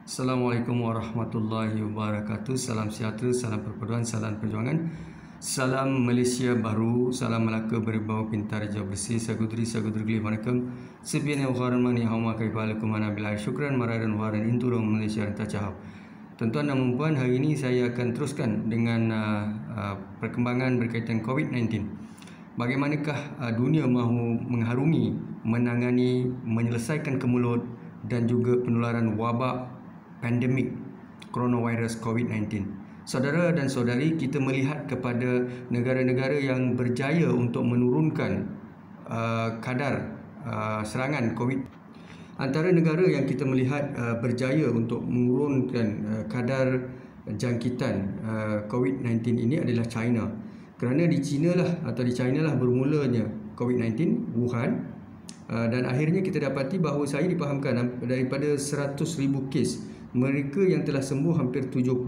Assalamualaikum warahmatullahi wabarakatuh. Salam sejahtera, salam perpaduan, salam perjuangan. Salam Malaysia baru, salam Melaka berbau pintar jauh bersih. Sagudri geli wanakkam. Sebian yang waran mani hauma kaifalakum ana billah syukran maradan waran inturung Malaysia rentacahau. Tuan-tuan dan puan, hari ini saya akan teruskan dengan perkembangan berkaitan COVID-19. Bagaimanakah dunia mahu mengharungi, menangani, menyelesaikan kemulut dan juga penularan wabak pandemik coronavirus COVID-19. Saudara dan saudari, kita melihat kepada negara-negara yang berjaya untuk menurunkan kadar serangan COVID. Antara negara yang kita melihat berjaya untuk menurunkan kadar jangkitan COVID-19 ini adalah China. Kerana di China lah bermulanya COVID-19, Wuhan, dan akhirnya kita dapati bahawa saya dipahamkan daripada 100,000 kes, mereka yang telah sembuh hampir 70,000.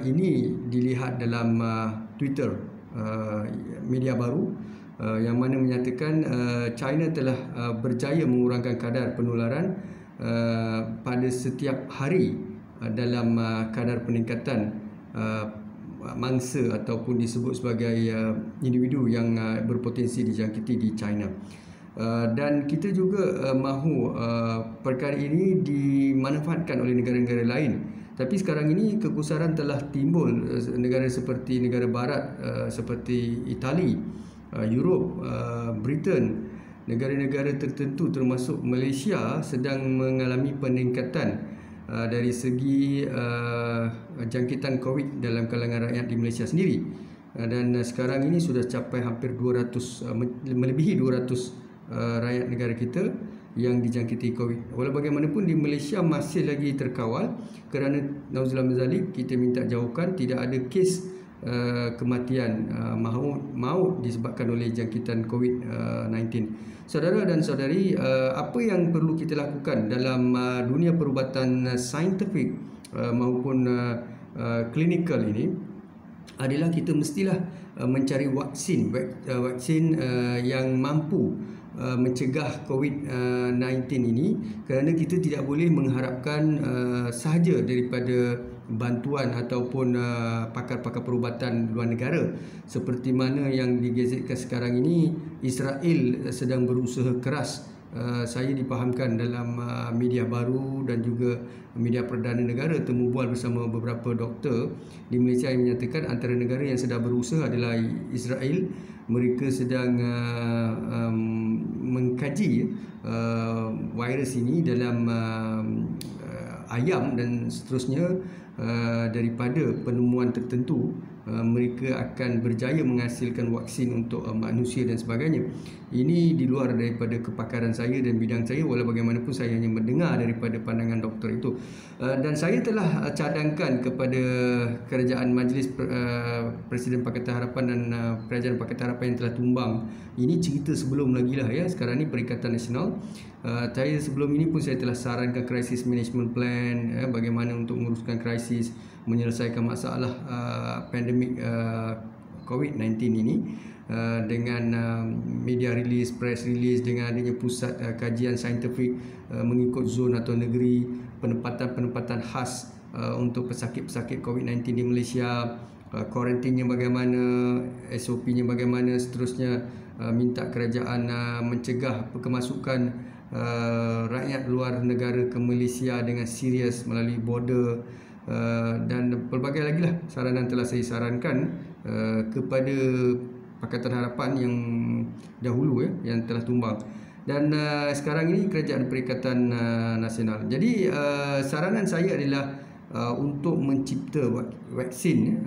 Ini dilihat dalam Twitter, media baru, yang mana menyatakan China telah berjaya mengurangkan kadar penularan pada setiap hari dalam kadar peningkatan mangsa ataupun disebut sebagai individu yang berpotensi dijangkiti di China. Dan kita juga mahu perkara ini dimanfaatkan oleh negara-negara lain. Tapi sekarang ini kekusaran telah timbul negara seperti negara barat seperti Itali, Europe, Britain, negara-negara tertentu termasuk Malaysia sedang mengalami peningkatan dari segi jangkitan COVID dalam kalangan rakyat di Malaysia sendiri. Dan sekarang ini sudah capai hampir 200, melebihi 200 rakyat negara kita yang dijangkiti COVID. Walau bagaimanapun di Malaysia masih lagi terkawal kerana nauzubillah min zalik, kita minta jauhkan tidak ada kes kematian maut disebabkan oleh jangkitan COVID-19. Saudara dan saudari, apa yang perlu kita lakukan dalam dunia perubatan saintifik maupun klinikal ini adalah kita mestilah mencari vaksin yang mampu mencegah COVID-19 ini, kerana kita tidak boleh mengharapkan sahaja daripada bantuan ataupun pakar-pakar perubatan luar negara seperti mana yang digazetkan sekarang ini. Israel sedang berusaha keras, saya dipahamkan dalam media baru dan juga media perdana negara, temu bual bersama beberapa doktor di Malaysia yang menyatakan antara negara yang sedang berusaha adalah Israel. Mereka sedang mengkaji virus ini dalam ayam dan seterusnya. Daripada penemuan tertentu, mereka akan berjaya menghasilkan vaksin untuk manusia dan sebagainya. Ini di luar daripada kepakaran saya dan bidang saya, walau bagaimanapun saya hanya mendengar daripada pandangan doktor itu. Dan saya telah cadangkan kepada kerajaan Majlis Presiden Pakatan Harapan dan Kerajaan Pakatan Harapan yang telah tumbang. Ini cerita sebelum lagi lah ya, sekarang ni Perikatan Nasional. Saya sebelum ini pun saya telah sarankan Crisis Management Plan, bagaimana untuk menguruskan krisis, menyelesaikan masalah pandemik COVID-19 ini dengan media release, press release, dengan adanya pusat kajian saintifik mengikut zon atau negeri, penempatan khas untuk pesakit-pesakit COVID-19 di Malaysia, kuarantinnya bagaimana, SOP-nya bagaimana, seterusnya minta kerajaan mencegah kemasukan rakyat luar negara ke Malaysia dengan serius melalui border, dan pelbagai lagi lah saranan telah saya sarankan kepada Pakatan Harapan yang dahulu yang telah tumbang. Dan sekarang ini Kerajaan Perikatan Nasional. Jadi saranan saya adalah untuk mencipta vaksin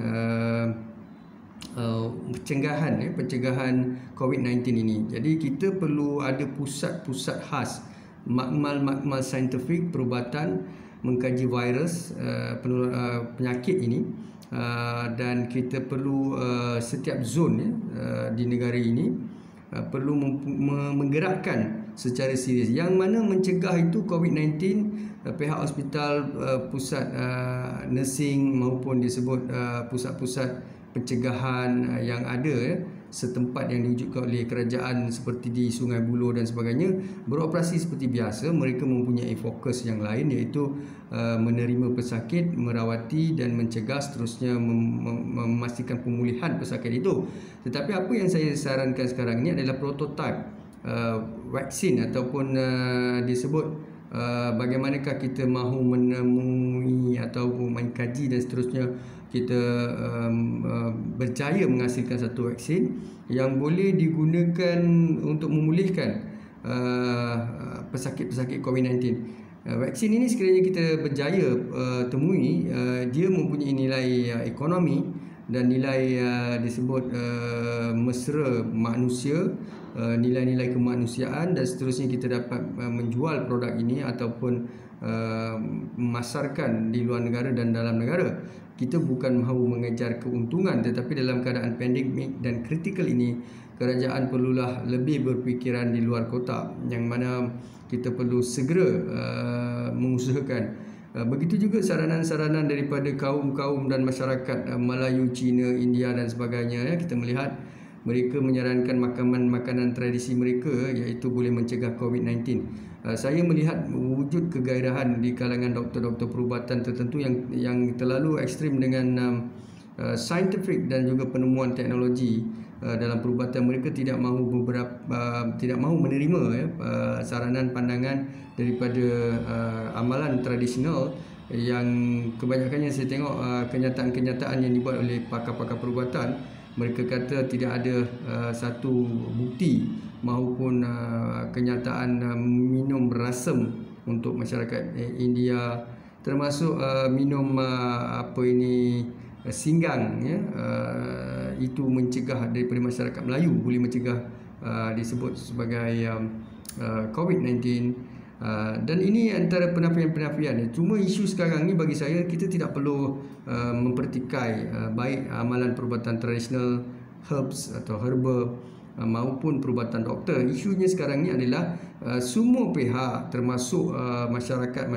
pencegahan COVID-19 ini. Jadi kita perlu ada pusat-pusat khas, makmal saintifik perubatan mengkaji virus penyakit ini, dan kita perlu setiap zon di negara ini perlu menggerakkan secara serius, yang mana mencegah itu COVID-19. Pihak hospital, pusat nursing maupun disebut pusat-pusat pencegahan yang ada setempat yang diwujudkan oleh kerajaan seperti di Sungai Buloh dan sebagainya beroperasi seperti biasa. Mereka mempunyai fokus yang lain, iaitu menerima pesakit, merawati dan mencegah, seterusnya memastikan pemulihan pesakit itu. Tetapi apa yang saya sarankan sekarang ini adalah prototipe vaksin ataupun disebut bagaimanakah kita mahu menemui atau mengkaji dan seterusnya kita berjaya menghasilkan satu vaksin yang boleh digunakan untuk memulihkan pesakit-pesakit COVID-19. Vaksin ini sekiranya kita berjaya temui, dia mempunyai nilai ekonomi dan nilai disebut mesra manusia, nilai-nilai kemanusiaan, dan seterusnya kita dapat menjual produk ini ataupun memasarkan di luar negara dan dalam negara. Kita bukan mahu mengejar keuntungan, tetapi dalam keadaan pandemik dan kritikal ini, kerajaan perlulah lebih berfikiran di luar kotak, yang mana kita perlu segera mengusahakan. Begitu juga saranan-saranan daripada kaum-kaum dan masyarakat Melayu, Cina, India dan sebagainya. Kita melihat mereka menyarankan makanan tradisi mereka, iaitu boleh mencegah COVID-19. Saya melihat wujud kegairahan di kalangan doktor-doktor perubatan tertentu yang terlalu ekstrim dengan scientific dan juga penemuan teknologi dalam perubatan. Mereka tidak mahu menerima saranan pandangan daripada amalan tradisional yang kebanyakannya saya tengok kenyataan-kenyataan yang dibuat oleh pakar-pakar perubatan. Mereka kata tidak ada satu bukti maupun kenyataan minum rasam untuk masyarakat India, termasuk minum singgang, itu mencegah daripada masyarakat Melayu, boleh mencegah disebut sebagai COVID-19. Dan ini antara penafian-penafian. Cuma isu sekarang ni bagi saya, kita tidak perlu mempertikai baik amalan perubatan tradisional, herbs atau herba, maupun perubatan doktor. Isunya sekarang ni adalah semua pihak termasuk masyarakat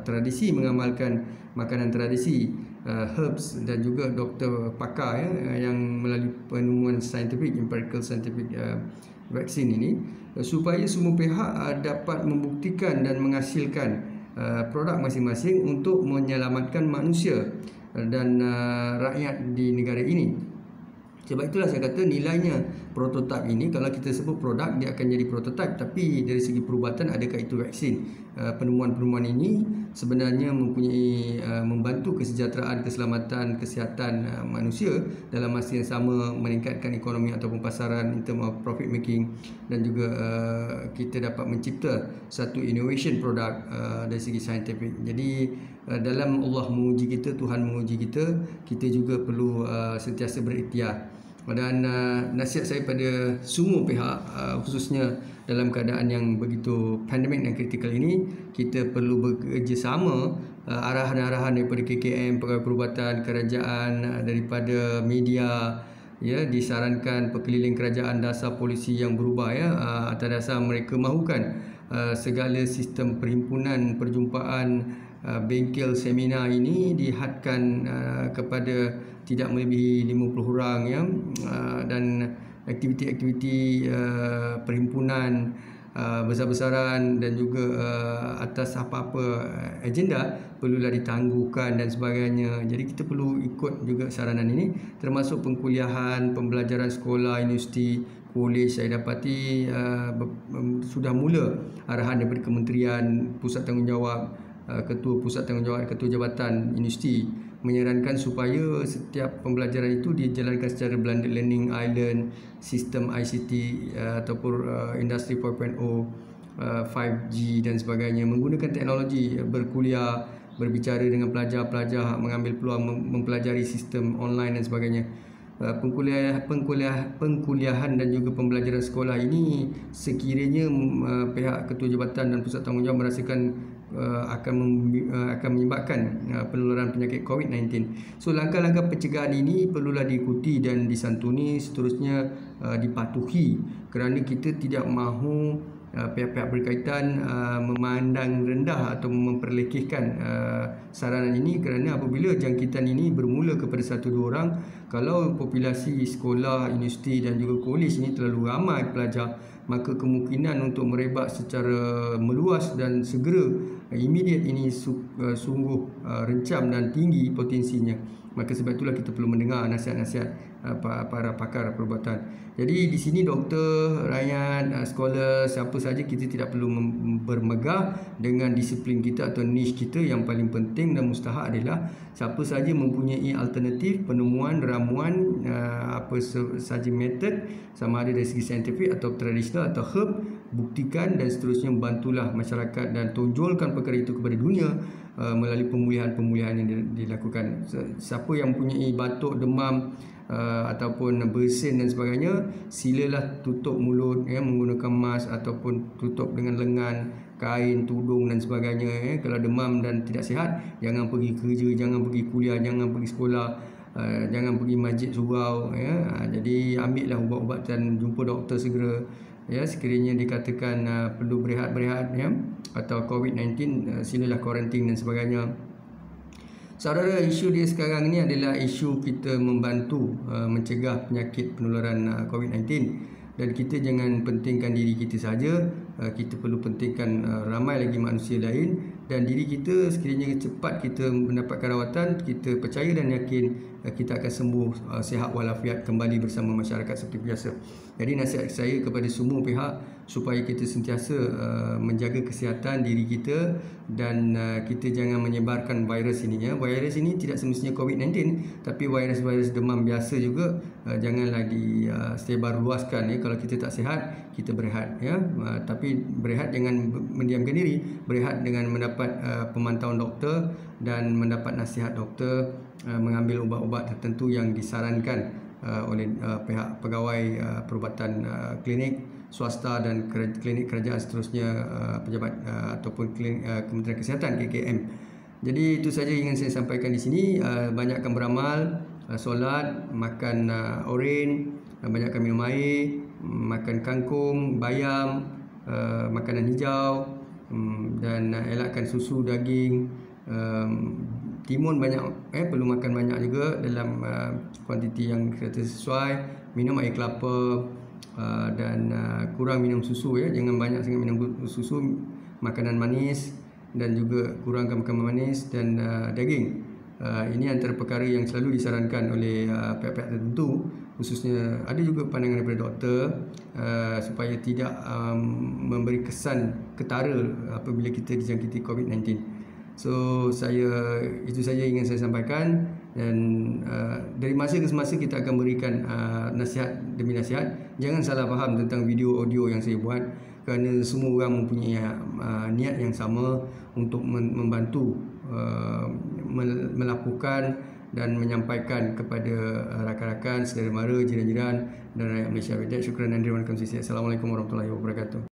tradisi mengamalkan makanan tradisi, herbs dan juga doktor pakar yang melalui penemuan scientific, empirical scientific vaksin ini, supaya semua pihak dapat membuktikan dan menghasilkan produk masing-masing untuk menyelamatkan manusia dan rakyat di negara ini. Sebab itulah saya kata nilainya prototipe ini, kalau kita sebut produk, dia akan jadi prototipe, tapi dari segi perubatan adakah itu vaksin? Penemuan-penemuan ini sebenarnya mempunyai membantu kesejahteraan, keselamatan, kesihatan manusia, dalam masa yang sama meningkatkan ekonomi ataupun pasaran in term of profit making, dan juga kita dapat mencipta satu innovation produk dari segi saintifik. Jadi dalam Allah menguji kita, Tuhan menguji kita, kita juga perlu sentiasa berikhtiar. Dan nasihat saya pada semua pihak, khususnya dalam keadaan yang begitu pandemik dan kritikal ini, kita perlu bekerjasama. Arahan-arahan daripada KKM, Pegawai Perubatan, kerajaan, daripada media, disarankan perkeliling kerajaan, dasar polisi yang berubah, atas dasar mereka mahukan segala sistem perhimpunan, perjumpaan, bengkel, seminar ini dihadkan kepada tidak melebihi 50 orang, dan aktiviti-aktiviti perhimpunan besar-besaran dan juga atas apa-apa agenda perlulah ditangguhkan dan sebagainya. Jadi kita perlu ikut juga saranan ini, termasuk pengkuliahan, pembelajaran sekolah, universiti, kolej. Saya dapati sudah mula arahan daripada Kementerian, Pusat Tanggungjawab, Ketua Pusat Tanggungjawab, Ketua Jabatan Universiti menyarankan supaya setiap pembelajaran itu dijalankan secara blended learning, island, sistem ICT ataupun industri 4.0, 5G dan sebagainya, menggunakan teknologi, berkuliah, berbicara dengan pelajar-pelajar, mengambil peluang mempelajari sistem online dan sebagainya. Pengkuliahan dan juga pembelajaran sekolah ini sekiranya pihak Ketua Jabatan dan Pusat Tanggungjawab merasakan akan menyebabkan penularan penyakit COVID-19. So langkah-langkah pencegahan ini perlulah diikuti dan disantuni, seterusnya dipatuhi, kerana kita tidak mahu pihak-pihak berkaitan memandang rendah atau memperlekehkan saranan ini, kerana apabila jangkitan ini bermula kepada 1-2 orang, kalau populasi sekolah, universiti dan juga kolej ini terlalu ramai pelajar, maka kemungkinan untuk merebak secara meluas dan segera immediate ini sungguh rencam dan tinggi potensinya. Maka sebab itulah kita perlu mendengar nasihat-nasihat para pakar perubatan. Jadi di sini doktor, rakyat, scholar, siapa saja, kita tidak perlu bermegah dengan disiplin kita atau niche kita. Yang paling penting dan mustahak adalah siapa saja mempunyai alternatif penemuan ramuan apa saja metod, sama ada dari segi saintifik atau tradisional atau herb, buktikan dan seterusnya, bantulah masyarakat dan tonjolkan perkara itu kepada dunia melalui pemulihan-pemulihan yang dilakukan. Siapa yang mempunyai batuk, demam ataupun bersin dan sebagainya, silalah tutup mulut menggunakan mask ataupun tutup dengan lengan, kain, tudung dan sebagainya. Kalau demam dan tidak sihat, jangan pergi kerja, jangan pergi kuliah, jangan pergi sekolah, jangan pergi masjid surau. Jadi ambillah ubat-ubatan, jumpa doktor segera. Sekiranya dikatakan perlu berehat-berehat atau COVID-19, silalah kuarantin dan sebagainya. Saudara, isu dia sekarang ni adalah isu kita membantu mencegah penyakit penularan COVID-19, dan kita jangan pentingkan diri kita saja, kita perlu pentingkan ramai lagi manusia lain, dan diri kita sekiranya cepat kita mendapatkan rawatan, kita percaya dan yakin kita akan sembuh sihat walafiat kembali bersama masyarakat seperti biasa. Jadi nasihat saya kepada semua pihak supaya kita sentiasa menjaga kesihatan diri kita, dan kita jangan menyebarkan virus ini. Virus ini tidak semestinya COVID-19, tapi virus-virus demam biasa juga janganlah disebar luaskan. Kalau kita tak sihat, kita berehat. Tapi berehat jangan mendiamkan diri, berehat dengan mendapat pemantauan doktor dan mendapat nasihat doktor, mengambil ubat-ubat tertentu yang disarankan oleh pihak pegawai perubatan klinik swasta dan klinik kerajaan, seterusnya pejabat ataupun Kementerian Kesihatan KKM. Jadi itu saja ingin saya sampaikan di sini. Banyakkan beramal, solat, makan oren, banyakkan minum air, makan kangkung, bayam, makanan hijau, dan elakkan susu, daging, timun banyak, perlu makan banyak juga dalam kuantiti yang kita sesuai. Minum air kelapa, dan kurang minum susu. Jangan banyak sangat minum susu. Makanan manis dan juga kurangkan makanan manis dan daging. Ini antara perkara yang selalu disarankan oleh pihak-pihak tertentu, khususnya ada juga pandangan daripada doktor, supaya tidak memberi kesan ketara apabila kita dijangkiti COVID-19. So itu saja ingin saya sampaikan, dan dari masa ke semasa kita akan berikan nasihat demi nasihat. Jangan salah faham tentang video audio yang saya buat, kerana semua orang mempunyai niat yang sama untuk membantu melaporkan dan menyampaikan kepada rakan-rakan, saudara mara, jiran-jiran dan rakyat Malaysia. Syukran dan terima kasih. Assalamualaikum warahmatullahi wabarakatuh.